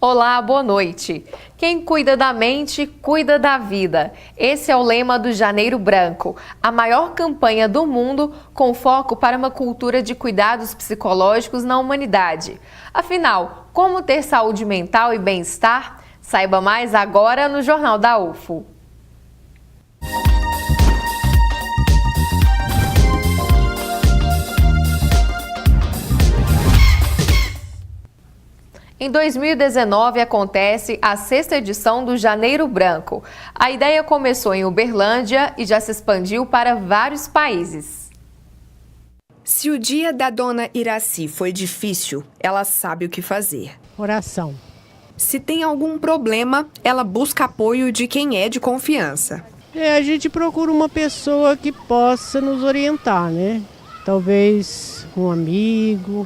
Olá, boa noite. Quem cuida da mente, cuida da vida. Esse é o lema do Janeiro Branco, a maior campanha do mundo com foco para uma cultura de cuidados psicológicos na humanidade. Afinal, como ter saúde mental e bem-estar? Saiba mais agora no Jornal da UFO. Em 2019 acontece a 6ª edição do Janeiro Branco. A ideia começou em Uberlândia e já se expandiu para vários países. Se o dia da dona Iraci foi difícil, ela sabe o que fazer. Oração. Se tem algum problema, ela busca apoio de quem é de confiança. A gente procura uma pessoa que possa nos orientar, né? Talvez um amigo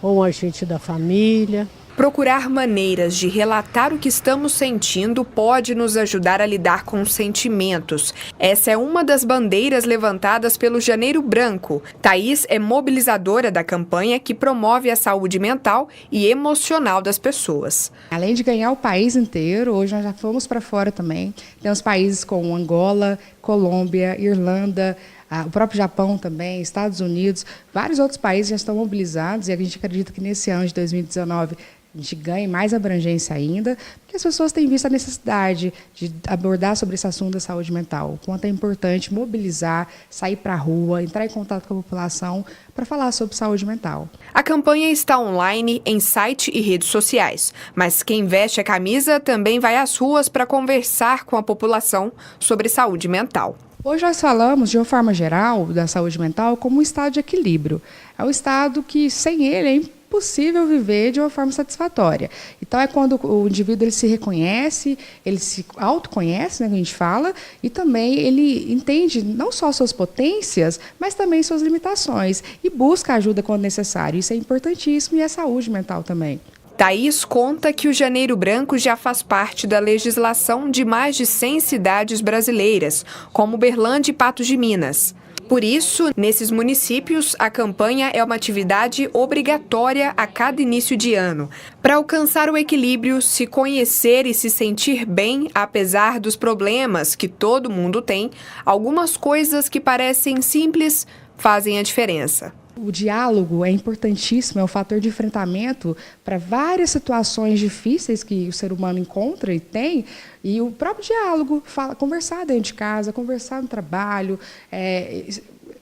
ou um agente da família. Procurar maneiras de relatar o que estamos sentindo pode nos ajudar a lidar com os sentimentos. Essa é uma das bandeiras levantadas pelo Janeiro Branco. Thaís é mobilizadora da campanha que promove a saúde mental e emocional das pessoas. Além de ganhar o país inteiro, hoje nós já fomos para fora também. Temos países como Angola, Colômbia, Irlanda, o próprio Japão também, Estados Unidos, vários outros países já estão mobilizados e a gente acredita que nesse ano de 2019 a gente ganhe mais abrangência ainda, porque as pessoas têm visto a necessidade de abordar sobre esse assunto da saúde mental, o quanto é importante mobilizar, sair para a rua, entrar em contato com a população para falar sobre saúde mental. A campanha está online em site e redes sociais, mas quem veste a camisa também vai às ruas para conversar com a população sobre saúde mental. Hoje nós falamos, de uma forma geral, da saúde mental como um estado de equilíbrio. É um estado que, sem ele, é impossível viver de uma forma satisfatória. Então, é quando o indivíduo ele se reconhece, ele se autoconhece, né, que a gente fala, e também ele entende não só suas potências, mas também suas limitações, e busca ajuda quando necessário. Isso é importantíssimo e é saúde mental também. Thaís conta que o Janeiro Branco já faz parte da legislação de mais de 100 cidades brasileiras, como Uberlândia e Patos de Minas. Por isso, nesses municípios, a campanha é uma atividade obrigatória a cada início de ano. Para alcançar o equilíbrio, se conhecer e se sentir bem, apesar dos problemas que todo mundo tem, algumas coisas que parecem simples fazem a diferença. O diálogo é importantíssimo, é um fator de enfrentamento para várias situações difíceis que o ser humano encontra e tem, e o próprio diálogo, conversar dentro de casa, conversar no trabalho,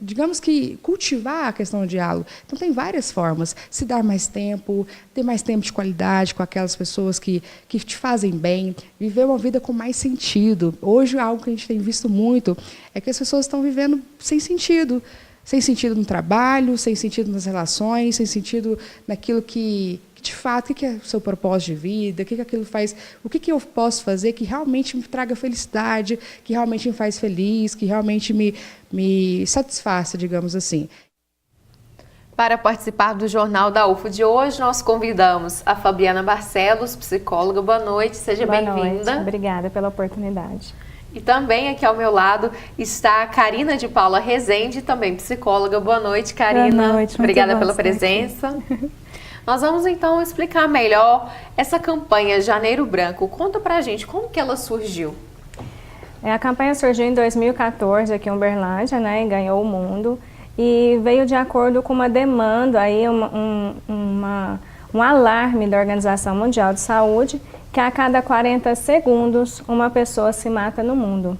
digamos que cultivar a questão do diálogo. Então, tem várias formas. Se dar mais tempo, ter mais tempo de qualidade com aquelas pessoas que te fazem bem, viver uma vida com mais sentido. Hoje, algo que a gente tem visto muito é que as pessoas estão vivendo sem sentido. Sem sentido no trabalho, sem sentido nas relações, sem sentido naquilo que de fato, o que é o seu propósito de vida, o que aquilo faz, o que eu posso fazer que realmente me traga felicidade, que realmente me faz feliz, que realmente me satisfaça, digamos assim. Para participar do Jornal da UFO de hoje, nós convidamos a Fabiana Barcelos, psicóloga. Boa noite, seja bem-vinda. Boa noite, obrigada pela oportunidade. E também aqui ao meu lado está a Karina de Paula Rezende, também psicóloga. Boa noite, Karina. Boa noite, obrigada pela presença. Nós vamos então explicar melhor essa campanha Janeiro Branco. Conta pra gente como que ela surgiu. A campanha surgiu em 2014 aqui em Uberlândia, né, e ganhou o mundo. E veio de acordo com uma demanda, aí um alarme da Organização Mundial de Saúde, que a cada 40 segundos uma pessoa se mata no mundo.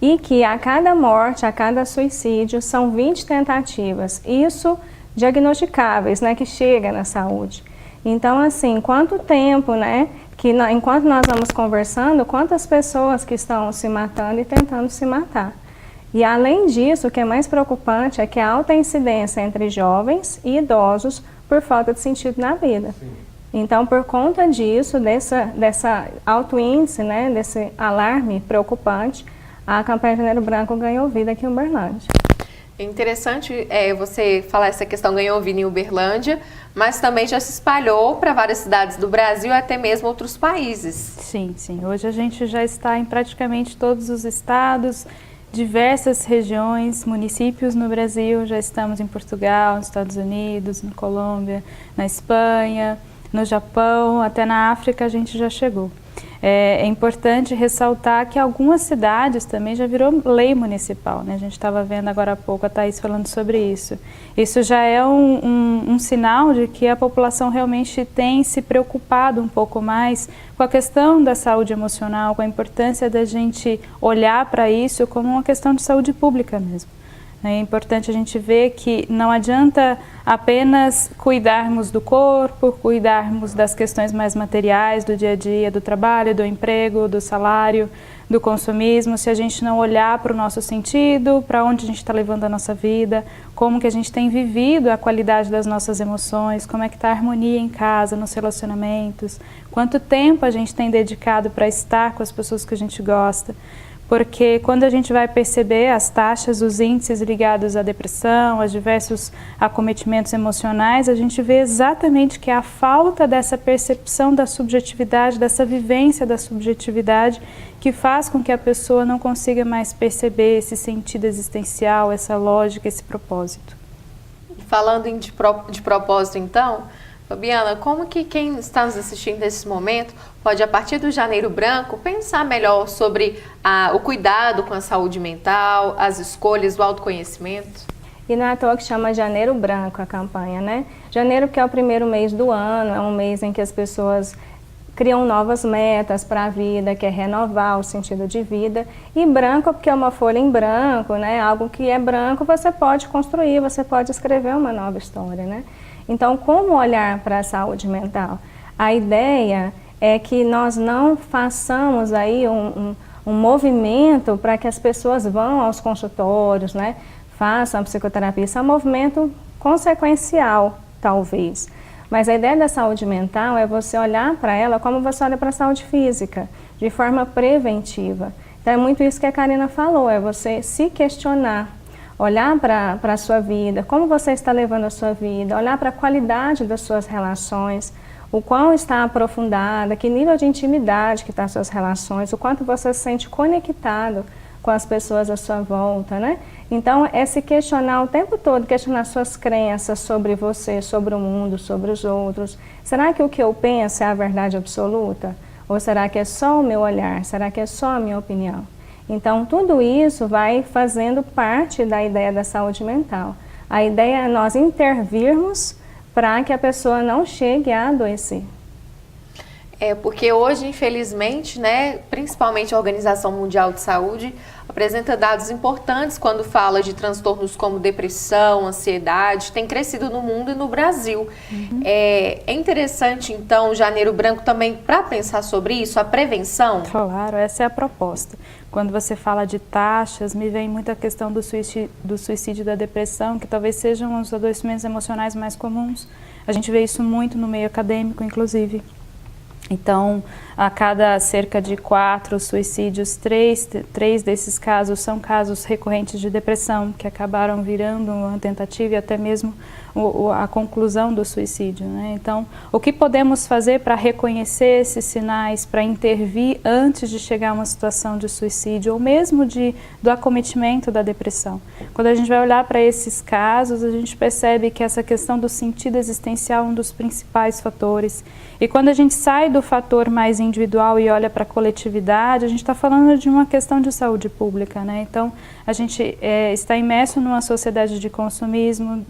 E que a cada morte, a cada suicídio, são 20 tentativas. Isso diagnosticáveis, né, que chega na saúde. Então, assim, quanto tempo, né, enquanto nós vamos conversando, quantas pessoas que estão se matando e tentando se matar. E além disso, o que é mais preocupante é que a alta incidência entre jovens e idosos por falta de sentido na vida. Sim. Então, por conta disso, dessa alto índice, né, desse alarme preocupante, a campanha Janeiro Branco ganhou vida aqui em Uberlândia. É interessante você falar essa questão ganhou vida em Uberlândia, mas também já se espalhou para várias cidades do Brasil e até mesmo outros países. Sim, sim. Hoje a gente já está em praticamente todos os estados, diversas regiões, municípios no Brasil. Já estamos em Portugal, nos Estados Unidos, na Colômbia, na Espanha, no Japão, até na África a gente já chegou. É importante ressaltar que algumas cidades também já virou lei municipal, né? A gente estava vendo agora há pouco a Thaís falando sobre isso. Isso já é um sinal de que a população realmente tem se preocupado um pouco mais com a questão da saúde emocional, com a importância da gente olhar para isso como uma questão de saúde pública mesmo. É importante a gente ver que não adianta apenas cuidarmos do corpo, cuidarmos das questões mais materiais do dia a dia, do trabalho, do emprego, do salário, do consumismo, se a gente não olhar para o nosso sentido, para onde a gente está levando a nossa vida, como que a gente tem vivido a qualidade das nossas emoções, como é que está a harmonia em casa, nos relacionamentos, quanto tempo a gente tem dedicado para estar com as pessoas que a gente gosta. Porque quando a gente vai perceber as taxas, os índices ligados à depressão, a diversos acometimentos emocionais, a gente vê exatamente que é a falta dessa percepção da subjetividade, dessa vivência da subjetividade, que faz com que a pessoa não consiga mais perceber esse sentido existencial, essa lógica, esse propósito. Falando de propósito, então, Fabiana, como que quem está nos assistindo nesse momento pode, a partir do Janeiro Branco, pensar melhor sobre o cuidado com a saúde mental, as escolhas, o autoconhecimento? E não é à toa que chama Janeiro Branco a campanha, né? Janeiro, que é o primeiro mês do ano, é um mês em que as pessoas criam novas metas para a vida, que é renovar o sentido de vida. E branco, porque é uma folha em branco, né? Algo que é branco, você pode construir, você pode escrever uma nova história, né? Então, como olhar para a saúde mental? A ideia é que nós não façamos aí um movimento para que as pessoas vão aos consultórios, né? Façam a psicoterapia. Isso é um movimento consequencial, talvez. Mas a ideia da saúde mental é você olhar para ela como você olha para a saúde física, de forma preventiva. Então, é muito isso que a Karina falou, é você se questionar, olhar para a sua vida, como você está levando a sua vida, olhar para a qualidade das suas relações, o quão está aprofundada, que nível de intimidade que estão as suas relações, o quanto você se sente conectado com as pessoas à sua volta, né? Então, é se questionar o tempo todo, questionar suas crenças sobre você, sobre o mundo, sobre os outros. Será que o que eu penso é a verdade absoluta? Ou será que é só o meu olhar? Será que é só a minha opinião? Então, tudo isso vai fazendo parte da ideia da saúde mental. A ideia é nós intervirmos para que a pessoa não chegue a adoecer. Porque hoje, infelizmente, né, principalmente a Organização Mundial de Saúde apresenta dados importantes quando fala de transtornos como depressão, ansiedade, tem crescido no mundo e no Brasil. Uhum. É interessante, então, o Janeiro Branco também para pensar sobre isso, a prevenção? Claro, essa é a proposta. Quando você fala de taxas, me vem muito a questão do suicídio e da depressão, que talvez sejam os adoecimentos emocionais mais comuns. A gente vê isso muito no meio acadêmico, inclusive. Então, a cada cerca de 4 suicídios, 3 desses casos são casos recorrentes de depressão, que acabaram virando uma tentativa e até mesmo a conclusão do suicídio, né? Então, o que podemos fazer para reconhecer esses sinais, para intervir antes de chegar a uma situação de suicídio ou mesmo do acometimento da depressão? Quando a gente vai olhar para esses casos, a gente percebe que essa questão do sentido existencial é um dos principais fatores. E quando a gente sai do fator mais individual e olha para a coletividade, a gente está falando de uma questão de saúde pública, né? Então, a gente está imerso numa sociedade de consumismo,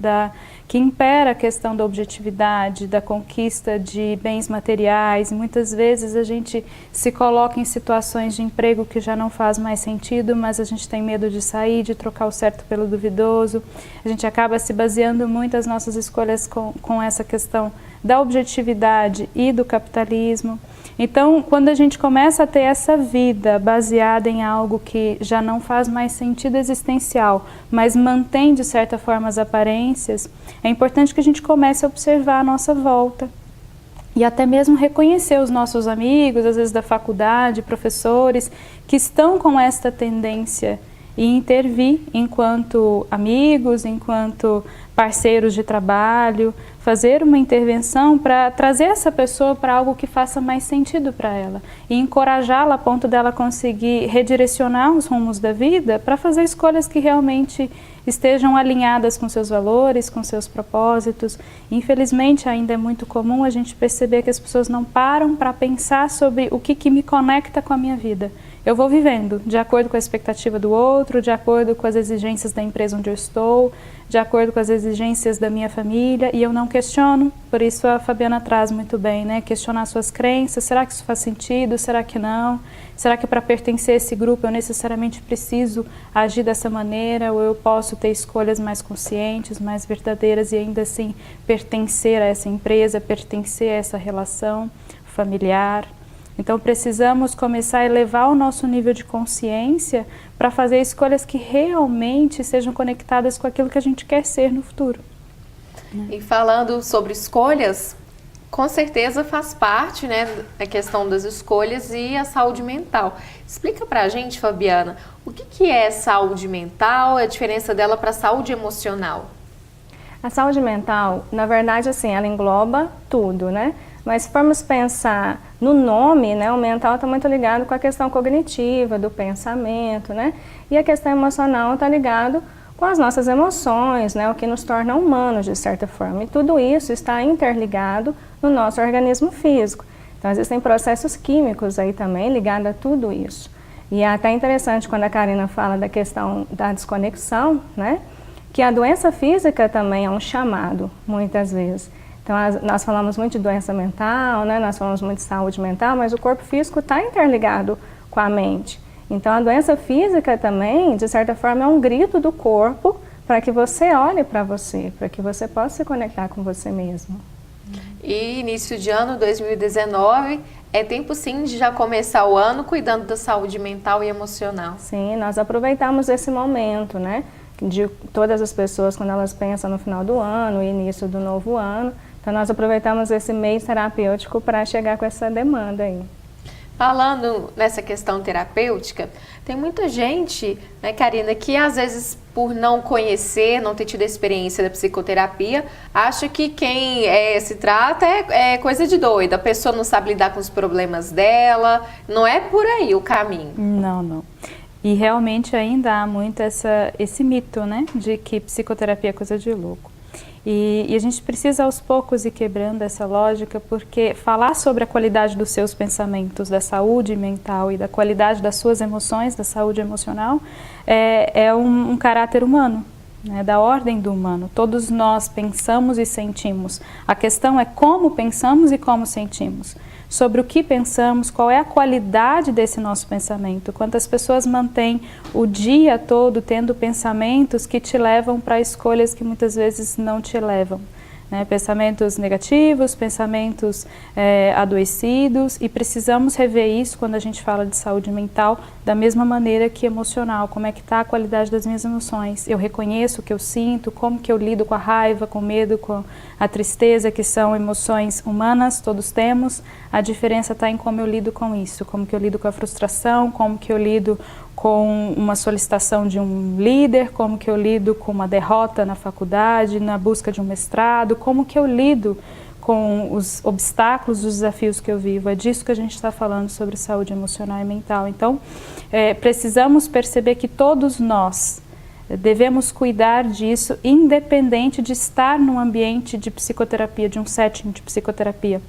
que impera a questão da objetividade, da conquista de bens materiais. E muitas vezes a gente se coloca em situações de emprego que já não faz mais sentido, mas a gente tem medo de sair, de trocar o certo pelo duvidoso. A gente acaba se baseando muito as nossas escolhas com essa questão da objetividade e do capitalismo. Então, quando a gente começa a ter essa vida baseada em algo que já não faz mais sentido existencial, mas mantém de certa forma as aparências, é importante que a gente comece a observar a nossa volta e até mesmo reconhecer os nossos amigos, às vezes da faculdade, professores, que estão com esta tendência e intervir enquanto amigos, enquanto parceiros de trabalho, fazer uma intervenção para trazer essa pessoa para algo que faça mais sentido para ela e encorajá-la a ponto dela conseguir redirecionar os rumos da vida para fazer escolhas que realmente estejam alinhadas com seus valores, com seus propósitos. Infelizmente, ainda é muito comum a gente perceber que as pessoas não param para pensar sobre o que me conecta com a minha vida. Eu vou vivendo de acordo com a expectativa do outro, de acordo com as exigências da empresa onde eu estou, de acordo com as exigências da minha família, e eu não questiono. Por isso a Fabiana traz muito bem, né? Questionar suas crenças. Será que isso faz sentido? Será que não? Será que para pertencer a esse grupo eu necessariamente preciso agir dessa maneira? Ou eu posso ter escolhas mais conscientes, mais verdadeiras e ainda assim pertencer a essa empresa, pertencer a essa relação familiar? Então precisamos começar a elevar o nosso nível de consciência para fazer escolhas que realmente sejam conectadas com aquilo que a gente quer ser no futuro. E falando sobre escolhas, com certeza faz parte, né, a questão das escolhas e a saúde mental. Explica pra gente, Fabiana, o que é saúde mental, a diferença dela para a saúde emocional? A saúde mental, na verdade, assim, ela engloba tudo, né? Mas se formos pensar no nome, né, o mental está muito ligado com a questão cognitiva, do pensamento, né? E a questão emocional está ligado com as nossas emoções, né, o que nos torna humanos, de certa forma. E tudo isso está interligado no nosso organismo físico. Então, existem processos químicos aí também ligados a tudo isso. E é até interessante quando a Karina fala da questão da desconexão, né, que a doença física também é um chamado, muitas vezes. Então, nós falamos muito de doença mental, né? Nós falamos muito de saúde mental, mas o corpo físico está interligado com a mente. Então, a doença física também, de certa forma, é um grito do corpo para que você olhe para você, para que você possa se conectar com você mesmo. E início de ano 2019, é tempo sim de já começar o ano cuidando da saúde mental e emocional. Sim, nós aproveitamos esse momento, né? De todas as pessoas quando elas pensam no final do ano, início do novo ano. Então, nós aproveitamos esse mês terapêutico para chegar com essa demanda aí. Falando nessa questão terapêutica, tem muita gente, né, Karina, que às vezes por não conhecer, não ter tido a experiência da psicoterapia, acha que quem se trata é coisa de doida, a pessoa não sabe lidar com os problemas dela, não é por aí o caminho. Não, não. E realmente ainda há muito esse mito, né, de que psicoterapia é coisa de louco. E a gente precisa aos poucos ir quebrando essa lógica, porque falar sobre a qualidade dos seus pensamentos, da saúde mental e da qualidade das suas emoções, da saúde emocional, é um caráter humano, né, da ordem do humano. Todos nós pensamos e sentimos. A questão é como pensamos e como sentimos. Sobre o que pensamos, qual é a qualidade desse nosso pensamento. Quantas pessoas mantêm o dia todo tendo pensamentos que te levam para escolhas que muitas vezes não te levam. Né? Pensamentos negativos, pensamentos adoecidos, e precisamos rever isso quando a gente fala de saúde mental, da mesma maneira que emocional. Como é que está a qualidade das minhas emoções? Eu reconheço o que eu sinto, como que eu lido com a raiva, com o medo, com a tristeza, que são emoções humanas, todos temos. A diferença está em como eu lido com isso, como que eu lido com a frustração, como que eu lido com uma solicitação de um líder, como que eu lido com uma derrota na faculdade, na busca de um mestrado, como que eu lido com os obstáculos, os desafios que eu vivo. É disso que a gente está falando sobre saúde emocional e mental. Então, precisamos perceber que todos nós devemos cuidar disso, independente de estar num ambiente de psicoterapia, de um setting de psicoterapia.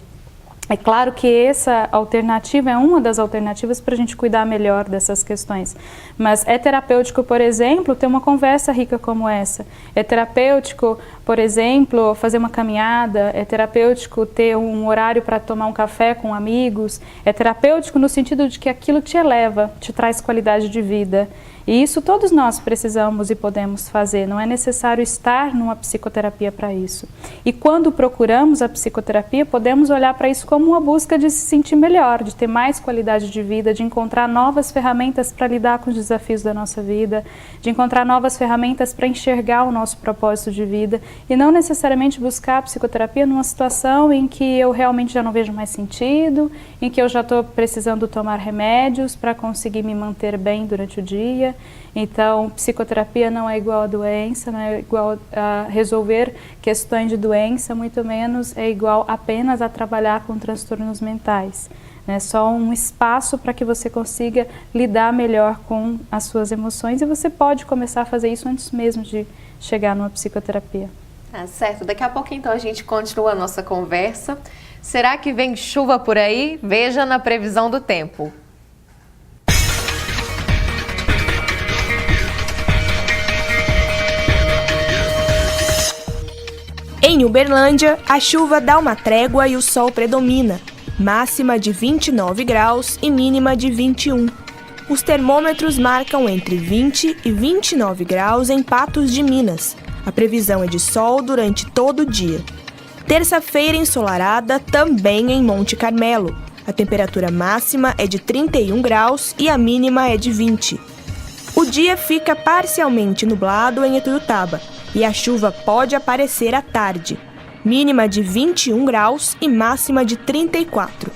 É claro que essa alternativa é uma das alternativas para a gente cuidar melhor dessas questões. Mas é terapêutico, por exemplo, ter uma conversa rica como essa. É terapêutico, por exemplo, fazer uma caminhada. É terapêutico ter um horário para tomar um café com amigos. É terapêutico no sentido de que aquilo te eleva, te traz qualidade de vida. E isso todos nós precisamos e podemos fazer, não é necessário estar numa psicoterapia para isso. E quando procuramos a psicoterapia, podemos olhar para isso como uma busca de se sentir melhor, de ter mais qualidade de vida, de encontrar novas ferramentas para lidar com os desafios da nossa vida, de encontrar novas ferramentas para enxergar o nosso propósito de vida, e não necessariamente buscar a psicoterapia numa situação em que eu realmente já não vejo mais sentido, em que eu já estou precisando tomar remédios para conseguir me manter bem durante o dia. Então, psicoterapia não é igual a doença, não é igual a resolver questões de doença, muito menos é igual apenas a trabalhar com transtornos mentais. É só um espaço para que você consiga lidar melhor com as suas emoções e você pode começar a fazer isso antes mesmo de chegar numa psicoterapia. Tá certo, daqui a pouco então a gente continua a nossa conversa. Será que vem chuva por aí? Veja na previsão do tempo. Em Uberlândia, a chuva dá uma trégua e o sol predomina. Máxima de 29 graus e mínima de 21. Os termômetros marcam entre 20 e 29 graus em Patos de Minas. A previsão é de sol durante todo o dia. Terça-feira ensolarada também em Monte Carmelo. A temperatura máxima é de 31 graus e a mínima é de 20. O dia fica parcialmente nublado em Eturutaba e a chuva pode aparecer à tarde. Mínima de 21 graus e máxima de 34.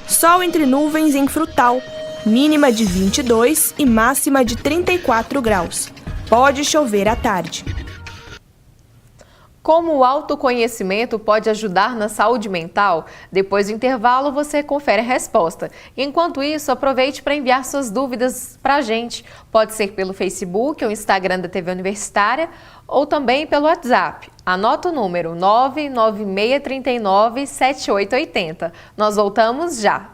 Sol entre nuvens em Frutal, mínima de 22 e máxima de 34 graus. Pode chover à tarde. Como o autoconhecimento pode ajudar na saúde mental? Depois do intervalo você confere a resposta. Enquanto isso, aproveite para enviar suas dúvidas para a gente. Pode ser pelo Facebook ou Instagram da TV Universitária ou também pelo WhatsApp. Anota o número 996397880. Nós voltamos já.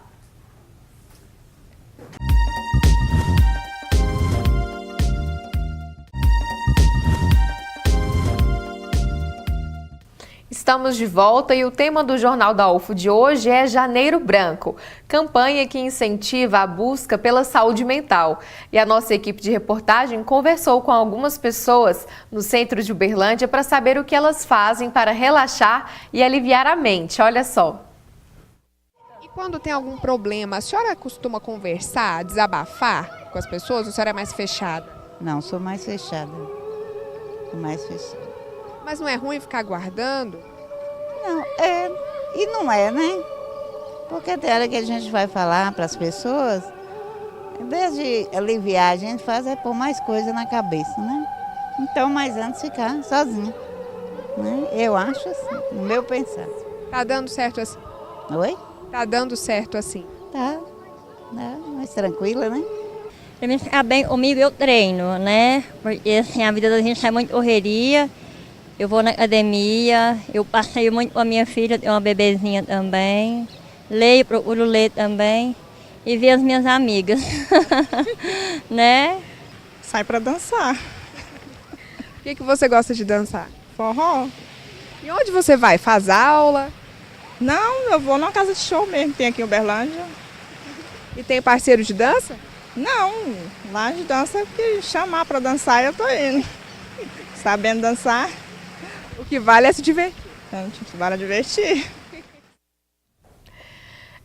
Estamos de volta e o tema do Jornal da UFO de hoje é Janeiro Branco, campanha que incentiva a busca pela saúde mental. E a nossa equipe de reportagem conversou com algumas pessoas no centro de Uberlândia para saber o que elas fazem para relaxar e aliviar a mente. Olha só. E quando tem algum problema, a senhora costuma conversar, desabafar com as pessoas ou a senhora é mais fechada? Não, sou mais fechada. Sou mais fechada. Mas não é ruim ficar guardando? Não, é. E não é, né? Porque tem hora que a gente vai falar para as pessoas, em vez de aliviar, a gente faz é pôr mais coisa na cabeça, né? Então, mais antes ficar sozinha. Né? Eu acho assim, no meu pensar. Tá dando certo assim? Oi? Tá dando certo assim? Tá. Mais tranquila, né? Para mim ficar bem comigo, eu treino, né? Porque assim, a vida da gente é muito correria. Eu vou na academia, eu passeio muito com a minha filha, tenho uma bebezinha também. Leio, procuro ler também. E ver as minhas amigas, né? Sai para dançar. O que você gosta de dançar? Forró. E onde você vai? Faz aula? Não, eu vou numa casa de show mesmo, tem aqui em Uberlândia. E tem parceiro de dança? Não, lá de dança, porque chamar para dançar eu tô indo. Sabendo dançar. O que vale é se divertir. Então, vale divertir.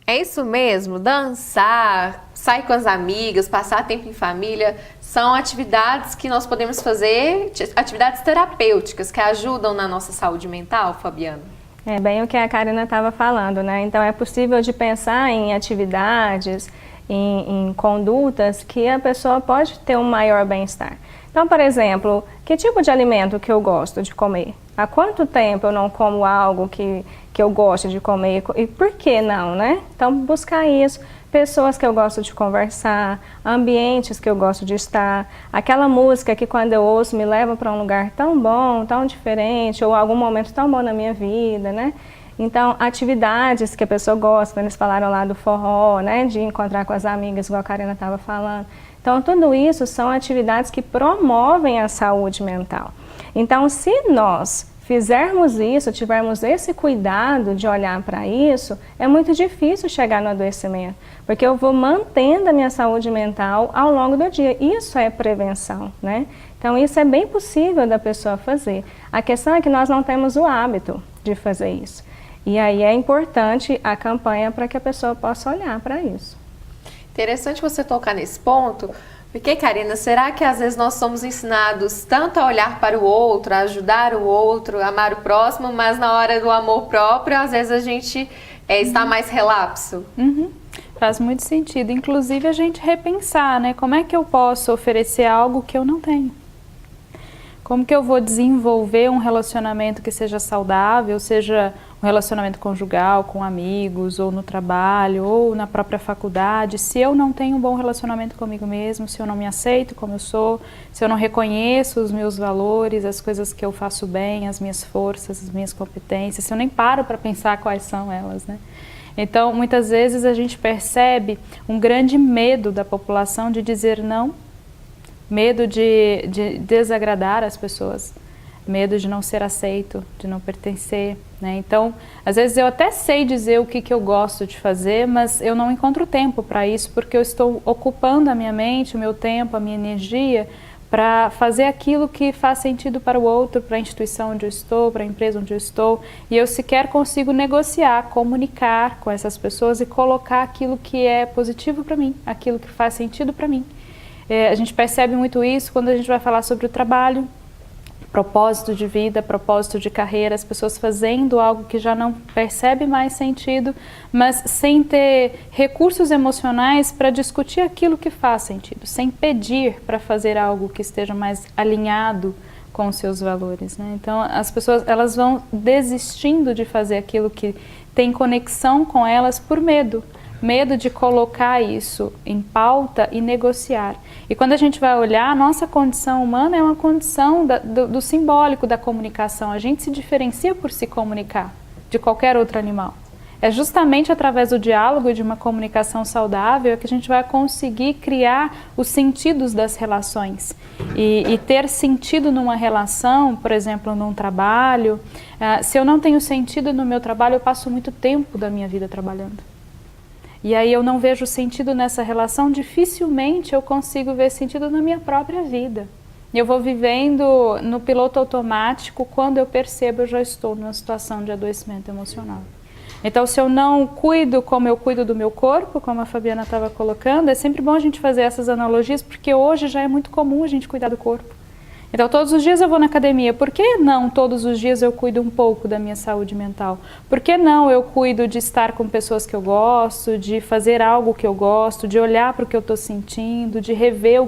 É isso mesmo, dançar, sair com as amigas, passar tempo em família, são atividades que nós podemos fazer, atividades terapêuticas que ajudam na nossa saúde mental, Fabiana. É bem o que a Karina estava falando, né? Então é possível de pensar em atividades, em condutas que a pessoa pode ter um maior bem-estar. Então, por exemplo, que tipo de alimento que eu gosto de comer? Há quanto tempo eu não como algo que eu gosto de comer e por que não, né? Então, buscar isso, pessoas que eu gosto de conversar, ambientes que eu gosto de estar, aquela música que quando eu ouço me leva para um lugar tão bom, tão diferente, ou algum momento tão bom na minha vida, né? Então, atividades que a pessoa gosta, eles falaram lá do forró, né? De encontrar com as amigas, igual a Karina estava falando. Então, tudo isso são atividades que promovem a saúde mental. Então, se nós fizermos isso, tivermos esse cuidado de olhar para isso, é muito difícil chegar no adoecimento, porque eu vou mantendo a minha saúde mental ao longo do dia. Isso é prevenção, né? Então, isso é bem possível da pessoa fazer. A questão é que nós não temos o hábito de fazer isso. E aí é importante a campanha para que a pessoa possa olhar para isso. Interessante você tocar nesse ponto, Porque, Karina, será que às vezes nós somos ensinados tanto a olhar para o outro, a ajudar o outro, a amar o próximo, mas na hora do amor próprio, às vezes a gente está mais relapso? Faz muito sentido. Inclusive, a gente repensar, né? Como é que eu posso oferecer algo que eu não tenho? Como que eu vou desenvolver um relacionamento que seja saudável, seja um relacionamento conjugal, com amigos, ou no trabalho, ou na própria faculdade, se eu não tenho um bom relacionamento comigo mesmo, se eu não me aceito como eu sou, se eu não reconheço os meus valores, as coisas que eu faço bem, as minhas forças, as minhas competências, se eu nem paro para pensar quais são elas, né? Então, muitas vezes a gente percebe um grande medo da população de dizer não, medo de desagradar as pessoas, medo de não ser aceito, de não pertencer, né? Então, às vezes eu até sei dizer o que eu gosto de fazer, mas eu não encontro tempo para isso, porque eu estou ocupando a minha mente, o meu tempo, a minha energia, para fazer aquilo que faz sentido para o outro, para a instituição onde eu estou, para a empresa onde eu estou, e eu sequer consigo negociar, comunicar com essas pessoas e colocar aquilo que é positivo para mim, aquilo que faz sentido para mim. A gente percebe muito isso quando a gente vai falar sobre o trabalho, propósito de vida, propósito de carreira, as pessoas fazendo algo que já não percebe mais sentido, mas sem ter recursos emocionais para discutir aquilo que faz sentido, sem pedir para fazer algo que esteja mais alinhado com os seus valores, né? Então, as pessoas elas vão desistindo de fazer aquilo que tem conexão com elas por medo. Medo de colocar isso em pauta e negociar. E quando a gente vai olhar, a nossa condição humana é uma condição do simbólico da comunicação. A gente se diferencia por se comunicar de qualquer outro animal. É justamente através do diálogo e de uma comunicação saudável que a gente vai conseguir criar os sentidos das relações. E ter sentido numa relação, por exemplo, num trabalho. Se eu não tenho sentido no meu trabalho, eu passo muito tempo da minha vida trabalhando. E aí eu não vejo sentido nessa relação, dificilmente eu consigo ver sentido na minha própria vida. Eu vou vivendo no piloto automático, quando eu percebo eu já estou numa situação de adoecimento emocional. Então, se eu não cuido como eu cuido do meu corpo, como a Fabiana estava colocando, é sempre bom a gente fazer essas analogias, porque hoje já é muito comum a gente cuidar do corpo. Então, todos os dias eu vou na academia. Por que não todos os dias eu cuido um pouco da minha saúde mental? Por que não eu cuido de estar com pessoas que eu gosto, de fazer algo que eu gosto, de olhar para o que eu estou sentindo, de rever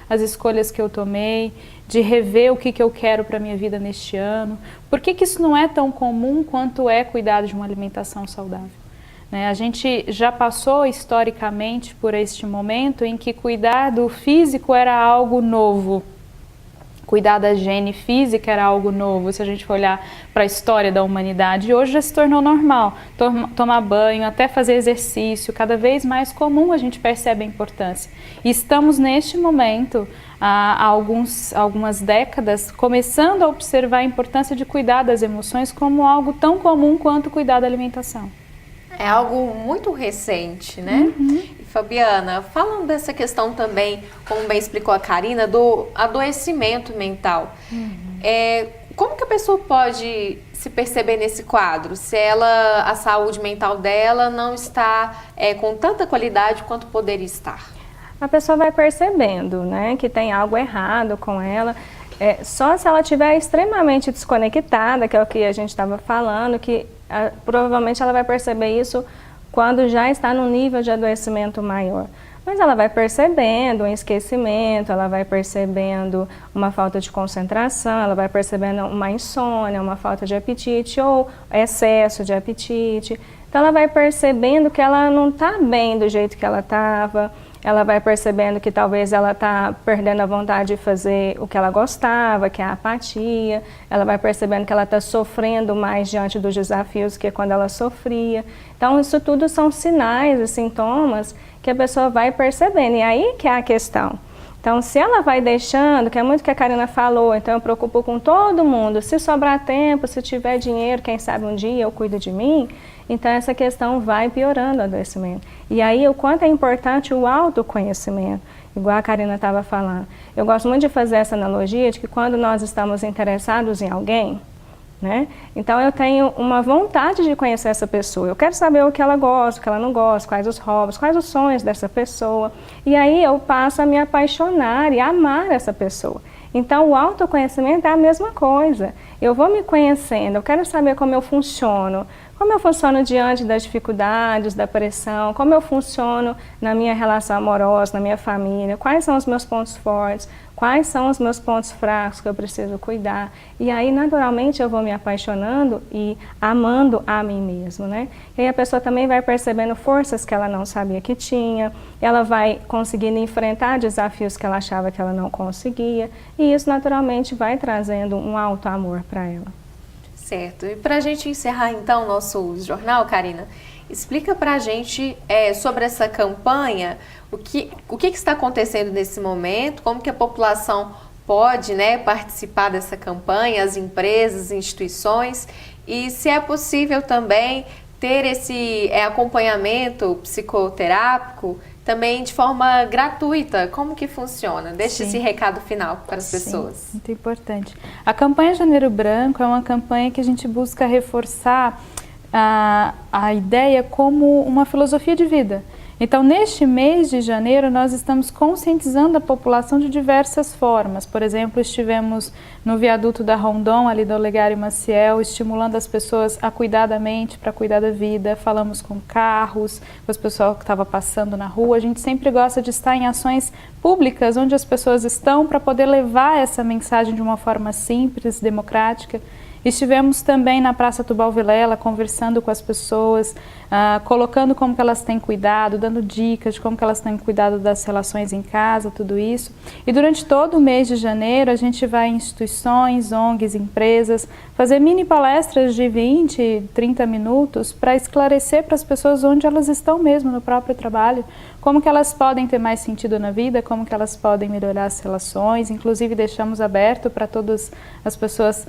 as escolhas que eu tomei, de rever o que eu quero para a minha vida neste ano? Por que isso não é tão comum quanto é cuidar de uma alimentação saudável? A gente já passou historicamente por este momento em que cuidar do físico era algo novo. Cuidar da higiene física era algo novo, se a gente for olhar para a história da humanidade. E hoje já se tornou normal, tomar banho, até fazer exercício, cada vez mais comum a gente percebe a importância. E estamos neste momento, há algumas décadas, começando a observar a importância de cuidar das emoções como algo tão comum quanto cuidar da alimentação. É algo muito recente, né? E Fabiana, falando dessa questão também, como bem explicou a Karina, do adoecimento mental. Como que a pessoa pode se perceber nesse quadro? Se a saúde mental dela não está com tanta qualidade quanto poderia estar? A pessoa vai percebendo, né, que tem algo errado com ela. Só se ela estiver extremamente desconectada, que é o que a gente estava falando, que provavelmente ela vai perceber isso quando já está no nível de adoecimento maior. Mas ela vai percebendo um esquecimento, ela vai percebendo uma falta de concentração, ela vai percebendo uma insônia, uma falta de apetite ou excesso de apetite. Então ela vai percebendo que ela não está bem do jeito que ela estava. Ela vai percebendo que talvez ela está perdendo a vontade de fazer o que ela gostava, que é a apatia. Ela vai percebendo que ela está sofrendo mais diante dos desafios que quando ela sofria. Então, isso tudo são sinais e sintomas que a pessoa vai percebendo. E aí que é a questão. Então, se ela vai deixando, que é muito o que a Karina falou, então eu preocupo com todo mundo. Se sobrar tempo, se tiver dinheiro, quem sabe um dia eu cuido de mim. Então, essa questão vai piorando o adoecimento. E aí, o quanto é importante o autoconhecimento, igual a Karina estava falando. Eu gosto muito de fazer essa analogia de que quando nós estamos interessados em alguém, né? Então eu tenho uma vontade de conhecer essa pessoa, eu quero saber o que ela gosta, o que ela não gosta, quais os hobbies, quais os sonhos dessa pessoa, e aí eu passo a me apaixonar e amar essa pessoa. Então o autoconhecimento é a mesma coisa, eu vou me conhecendo, eu quero saber como eu funciono diante das dificuldades, da pressão, como eu funciono na minha relação amorosa, na minha família, quais são os meus pontos fortes, quais são os meus pontos fracos que eu preciso cuidar. E aí, naturalmente, eu vou me apaixonando e amando a mim mesmo, né? E aí a pessoa também vai percebendo forças que ela não sabia que tinha, ela vai conseguindo enfrentar desafios que ela achava que ela não conseguia, e isso, naturalmente, vai trazendo um alto amor para ela. Certo. E para a gente encerrar, então, o nosso jornal, Karina, explica para a gente sobre essa campanha, o que está acontecendo nesse momento, como que a população pode, né, participar dessa campanha, as empresas, instituições, e se é possível também ter esse acompanhamento psicoterápico também de forma gratuita. Como que funciona? Deixa esse recado final para as pessoas. Muito importante. A campanha Janeiro Branco é uma campanha que a gente busca reforçar a ideia como uma filosofia de vida. Então, neste mês de janeiro, nós estamos conscientizando a população de diversas formas. Por exemplo, estivemos no viaduto da Rondon, ali do Olegário Maciel, estimulando as pessoas a cuidar da mente, para cuidar da vida. Falamos com carros, com as pessoas que estavam passando na rua. A gente sempre gosta de estar em ações públicas, onde as pessoas estão, para poder levar essa mensagem de uma forma simples, democrática. Estivemos também na Praça Tubal Vilela, conversando com as pessoas, colocando como que elas têm cuidado, dando dicas de como que elas têm cuidado das relações em casa, tudo isso. E durante todo o mês de janeiro, a gente vai em instituições, ONGs, empresas, fazer mini palestras de 20, 30 minutos para esclarecer para as pessoas onde elas estão mesmo no próprio trabalho, como que elas podem ter mais sentido na vida, como que elas podem melhorar as relações. Inclusive deixamos aberto para todas as pessoas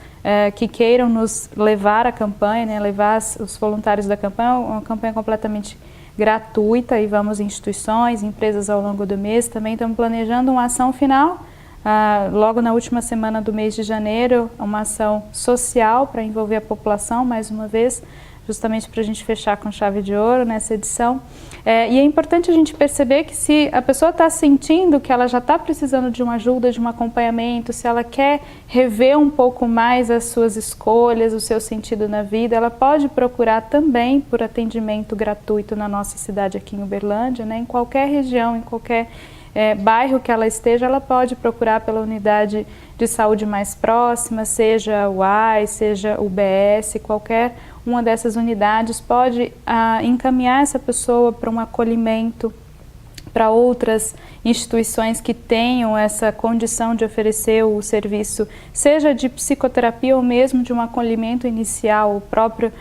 que queiram nos levar à campanha, né, levar os voluntários da campanha, uma campanha completamente gratuita, e vamos em instituições, empresas ao longo do mês. Também estamos planejando uma ação final, logo na última semana do mês de janeiro, uma ação social para envolver a população, mais uma vez, justamente para a gente fechar com chave de ouro nessa edição. E é importante a gente perceber que se a pessoa está sentindo que ela já está precisando de uma ajuda, de um acompanhamento, se ela quer rever um pouco mais as suas escolhas, o seu sentido na vida, ela pode procurar também por atendimento gratuito na nossa cidade aqui em Uberlândia, né? Em qualquer região, em qualquer bairro que ela esteja, ela pode procurar pela unidade de saúde mais próxima, seja o AI, seja o BS, qualquer uma dessas unidades pode encaminhar essa pessoa para um acolhimento, para outras instituições que tenham essa condição de oferecer o serviço, seja de psicoterapia ou mesmo de um acolhimento inicial. O próprio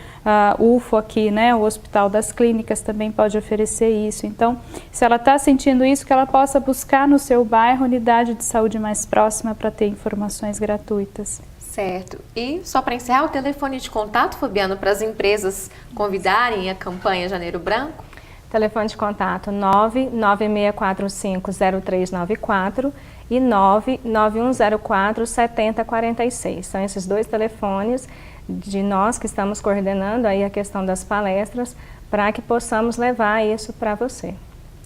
UFO aqui, né, o Hospital das Clínicas, também pode oferecer isso. Então, se ela está sentindo isso, que ela possa buscar no seu bairro unidade de saúde mais próxima para ter informações gratuitas. Certo. E só para encerrar, o telefone de contato, Fabiano, para as empresas convidarem a campanha Janeiro Branco? Telefone de contato 996450394 e 991047046. São esses dois telefones de nós que estamos coordenando aí a questão das palestras, para que possamos levar isso para você.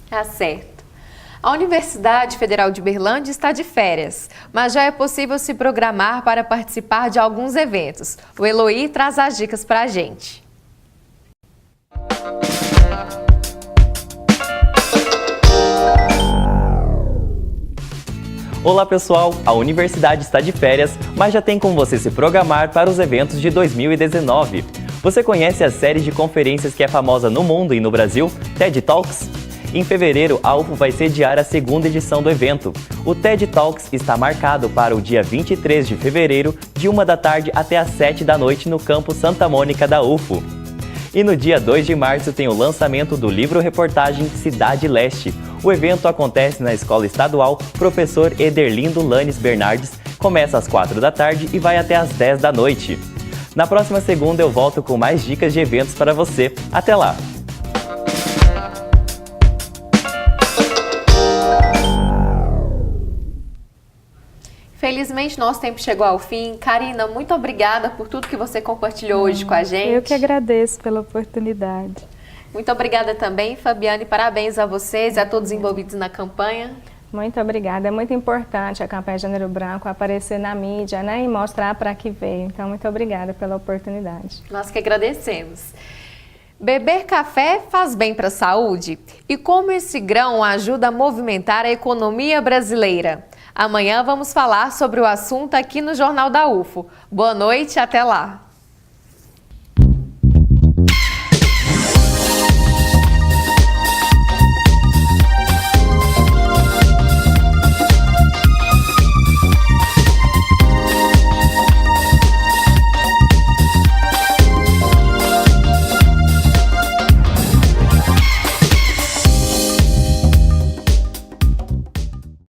Tá certo. A Universidade Federal de Uberlândia está de férias, mas já é possível se programar para participar de alguns eventos. O Eloy traz as dicas para a gente. Olá pessoal, a universidade está de férias, mas já tem como você se programar para os eventos de 2019. Você conhece a série de conferências que é famosa no mundo e no Brasil, TED Talks? Em fevereiro, a UFO vai sediar a segunda edição do evento. O TED Talks está marcado para o dia 23 de fevereiro, de 1 da tarde até às 7 da noite no campus Santa Mônica da UFO. E no dia 2 de março tem o lançamento do livro-reportagem Cidade Leste. O evento acontece na Escola Estadual Professor Ederlindo Lanes Bernardes, começa às 4 da tarde e vai até às 10 da noite. Na próxima segunda eu volto com mais dicas de eventos para você. Até lá! Feliz Infelizmente, nosso tempo chegou ao fim. Karina, muito obrigada por tudo que você compartilhou hoje com a gente. Eu que agradeço pela oportunidade. Muito obrigada também, Fabiane. Parabéns a vocês e a todos envolvidos na campanha. Muito obrigada. É muito importante a campanha Janeiro Branco aparecer na mídia, né, e mostrar para que veio. Então, muito obrigada pela oportunidade. Nós que agradecemos. Beber café faz bem para a saúde? E como esse grão ajuda a movimentar a economia brasileira? Amanhã vamos falar sobre o assunto aqui no Jornal da UFO. Boa noite, até lá!